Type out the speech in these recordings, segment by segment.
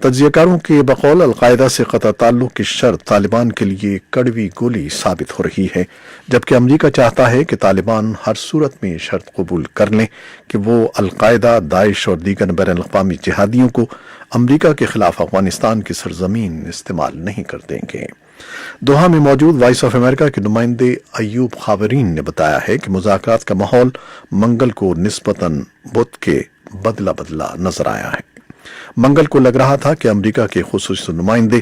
تجزیہ کے بقول القاعدہ سے قطع تعلق کی شرط طالبان کے لیے کڑوی گولی ثابت ہو رہی ہے، جبکہ امریکہ چاہتا ہے کہ طالبان ہر صورت میں یہ شرط قبول کر لیں کہ وہ القاعدہ، داعش اور دیگر بین الاقوامی جہادیوں کو امریکہ کے خلاف افغانستان کی سرزمین استعمال نہیں کر دیں گے۔ دوحہ میں موجود وائس آف امریکہ کے نمائندے ایوب خاورین نے بتایا ہے کہ مذاکرات کا ماحول منگل کو نسبتاً بدھ کے بدلہ نظر آیا ہے۔ منگل کو لگ رہا تھا کہ امریکہ کے خصوصی نمائندے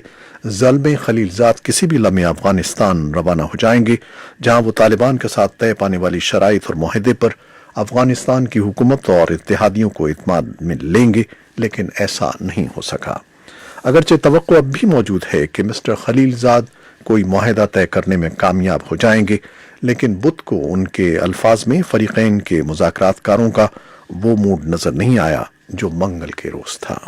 زلمے خلیل زاد کسی بھی لمحے افغانستان روانہ ہو جائیں گے، جہاں وہ طالبان کے ساتھ طے پانے والی شرائط اور معاہدے پر افغانستان کی حکومت اور اتحادیوں کو اعتماد میں لیں گے، لیکن ایسا نہیں ہو سکا۔ اگرچہ توقع اب بھی موجود ہے کہ مسٹر خلیل زاد کوئی معاہدہ طے کرنے میں کامیاب ہو جائیں گے، لیکن بدھ کو ان کے الفاظ میں فریقین کے مذاکرات کاروں کا وہ موڈ نظر نہیں آیا جو منگل کے روز تھا۔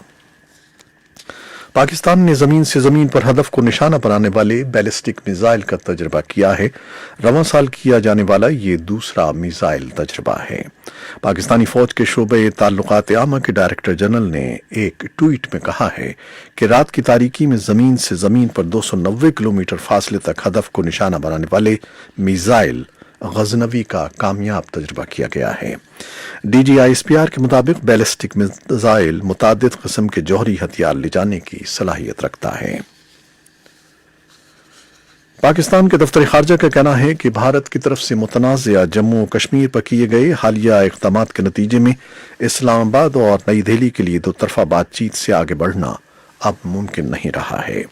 پاکستان نے زمین سے زمین پر ہدف کو نشانہ بنانے والے بیلسٹک میزائل کا تجربہ کیا ہے۔ رواں سال کیا جانے والا یہ دوسرا میزائل تجربہ ہے۔ پاکستانی فوج کے شعبہ تعلقات عامہ کے ڈائریکٹر جنرل نے ایک ٹویٹ میں کہا ہے کہ رات کی تاریکی میں زمین سے زمین پر 290 کلومیٹر فاصلے تک ہدف کو نشانہ بنانے والے میزائل غزنوی کا کامیاب تجربہ کیا گیا ہے۔ D G I S P R کے مطابق بیلسٹک میزائل متعدد قسم کے جوہری ہتھیار لے جانے کی صلاحیت رکھتا ہے۔ پاکستان کے دفتر خارجہ کا کہنا ہے کہ بھارت کی طرف سے متنازعہ جموں و کشمیر پر کیے گئے حالیہ اقدامات کے نتیجے میں اسلام آباد اور نئی دہلی کے لیے دو طرفہ بات چیت سے آگے بڑھنا اب ممکن نہیں رہا ہے،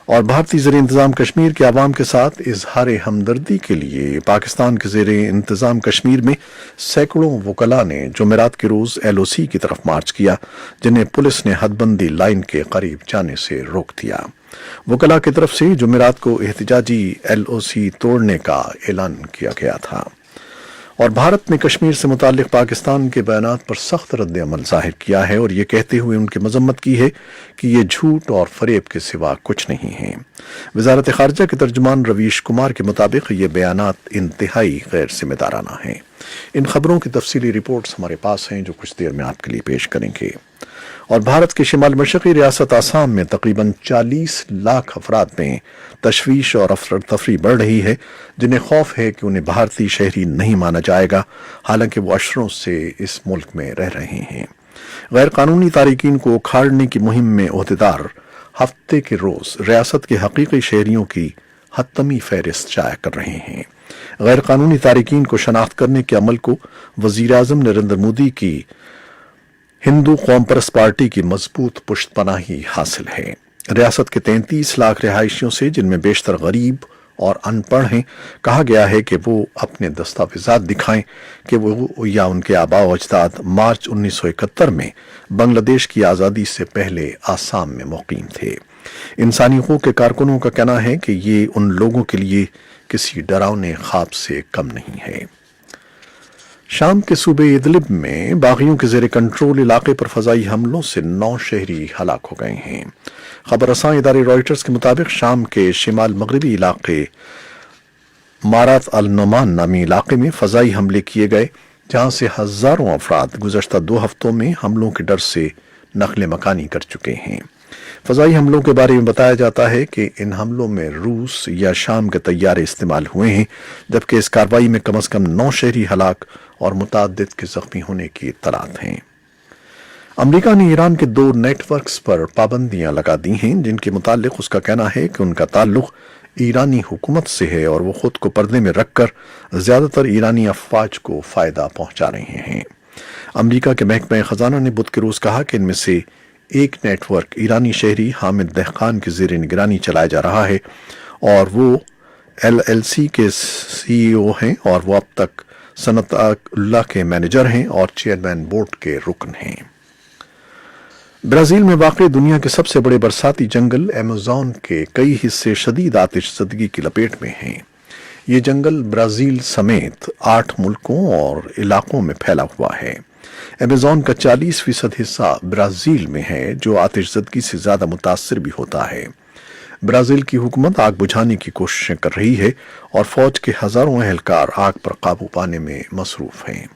اور بھارتی زیر انتظام کشمیر کے عوام کے ساتھ اظہار ہمدردی کے لیے پاکستان کے زیر انتظام کشمیر میں سینکڑوں وکلاء نے جمعرات کے روز ایل او سی کی طرف مارچ کیا، جنہیں پولیس نے حد بندی لائن کے قریب جانے سے روک دیا۔ وکلاء کی طرف سے جمعرات کو احتجاجی ایل او سی توڑنے کا اعلان کیا گیا تھا، اور بھارت نے کشمیر سے متعلق پاکستان کے بیانات پر سخت رد عمل ظاہر کیا ہے، اور یہ کہتے ہوئے ان کی مذمت کی ہے کہ یہ جھوٹ اور فریب کے سوا کچھ نہیں ہے۔ وزارت خارجہ کے ترجمان رویش کمار کے مطابق یہ بیانات انتہائی غیر ذمہ دارانہ ہیں۔ ان خبروں کی تفصیلی رپورٹس ہمارے پاس ہیں جو کچھ دیر میں آپ کے لیے پیش کریں گے۔ اور بھارت کے شمال مشرقی ریاست آسام میں تقریباً 40 لاکھ افراد میں تشویش اور افراتفری بڑھ رہی ہے، جنہیں خوف ہے کہ انہیں بھارتی شہری نہیں مانا جائے گا، حالانکہ وہ اشروں سے اس ملک میں رہ رہے ہیں۔ غیر قانونی تارکین کو اکھاڑنے کی مہم میں عہدیدار ہفتے کے روز ریاست کے حقیقی شہریوں کی حتمی فہرست شائع کر رہے ہیں۔ غیر قانونی تارکین کو شناخت کرنے کے عمل کو وزیر اعظم نریندر مودی کی ہندو قوم پرست پارٹی کی مضبوط پشت پناہی حاصل ہے۔ ریاست کے 33 لاکھ رہائشیوں سے، جن میں بیشتر غریب اور ان پڑھ ہیں، کہا گیا ہے کہ وہ اپنے دستاویزات دکھائیں کہ وہ یا ان کے آباء و اجداد مارچ 1971 میں بنگلہ دیش کی آزادی سے پہلے آسام میں مقیم تھے۔ انسانی حقوق کے کارکنوں کا کہنا ہے کہ یہ ان لوگوں کے لیے کسی ڈراؤنے خواب سے کم نہیں ہے۔ شام کے صوبے ادلب میں باغیوں کے زیر کنٹرول علاقے پر فضائی حملوں سے 9 شہری ہلاک ہو گئے ہیں۔ خبر رساں ادارے رائٹرز کے مطابق شام کے شمال مغربی علاقے مارات النعمان نامی علاقے میں فضائی حملے کیے گئے، جہاں سے ہزاروں افراد گزشتہ 2 ہفتوں میں حملوں کے ڈر سے نقل مکانی کر چکے ہیں۔ فضائی حملوں کے بارے میں بتایا جاتا ہے کہ ان حملوں میں روس یا شام کے طیارے استعمال ہوئے ہیں، جبکہ اس کارروائی میں کم از کم 9 شہری ہلاک اور متعدد کے زخمی ہونے کی اطلاعات ہیں۔ امریکہ نے ایران کے 2 نیٹ ورکس پر پابندیاں لگا دی ہیں، جن کے متعلق اس کا کہنا ہے کہ ان کا تعلق ایرانی حکومت سے ہے اور وہ خود کو پردے میں رکھ کر زیادہ تر ایرانی افواج کو فائدہ پہنچا رہے ہیں۔ امریکہ کے محکمہ خزانہ نے بدھ کے روز کہا کہ ان میں سے ایک نیٹ ورک ایرانی شہری حامد دہقان کے زیر نگرانی چلایا جا رہا ہے، اور وہ LLC کے CEO ہیں، اور وہ اب تک صنعت اللہ کے مینیجر ہیں اور چیئرمین بورڈ کے رکن ہیں۔ برازیل میں واقع دنیا کے سب سے بڑے برساتی جنگل ایمیزون کے کئی حصے شدید آتش زدگی کی لپیٹ میں ہیں۔ یہ جنگل برازیل سمیت 8 ملکوں اور علاقوں میں پھیلا ہوا ہے۔ ایمیزون کا 40% حصہ برازیل میں ہے، جو آتش زدگی سے زیادہ متاثر بھی ہوتا ہے۔ برازیل کی حکومت آگ بجھانے کی کوششیں کر رہی ہے، اور فوج کے ہزاروں اہلکار آگ پر قابو پانے میں مصروف ہیں۔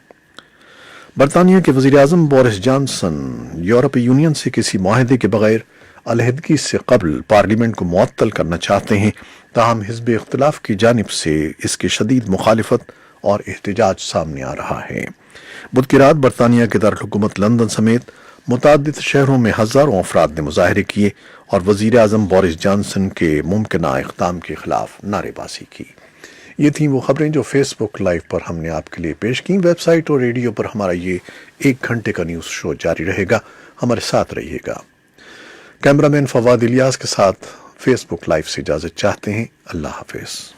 برطانیہ کے وزیر اعظم بورس جانسن یورپی یونین سے کسی معاہدے کے بغیر علیحدگی سے قبل پارلیمنٹ کو معطل کرنا چاہتے ہیں، تاہم حزب اختلاف کی جانب سے اس کی شدید مخالفت اور احتجاج سامنے آ رہا ہے۔ بدھ کی رات برطانیہ کے دارالحکومت لندن سمیت متعدد شہروں میں ہزاروں افراد نے مظاہرے کیے اور وزیر اعظم بورس جانسن کے ممکنہ اقدام کے خلاف نعرے بازی کی۔ یہ تھیں وہ خبریں جو فیس بک لائیو پر ہم نے آپ کے لیے پیش کی۔ ویب سائٹ اور ریڈیو پر ہمارا یہ 1 گھنٹے کا نیوز شو جاری رہے گا، ہمارے ساتھ رہیے گا۔ کیمرہ مین فواد الیاس کے ساتھ فیس بک لائیو سے اجازت چاہتے ہیں۔ اللہ حافظ۔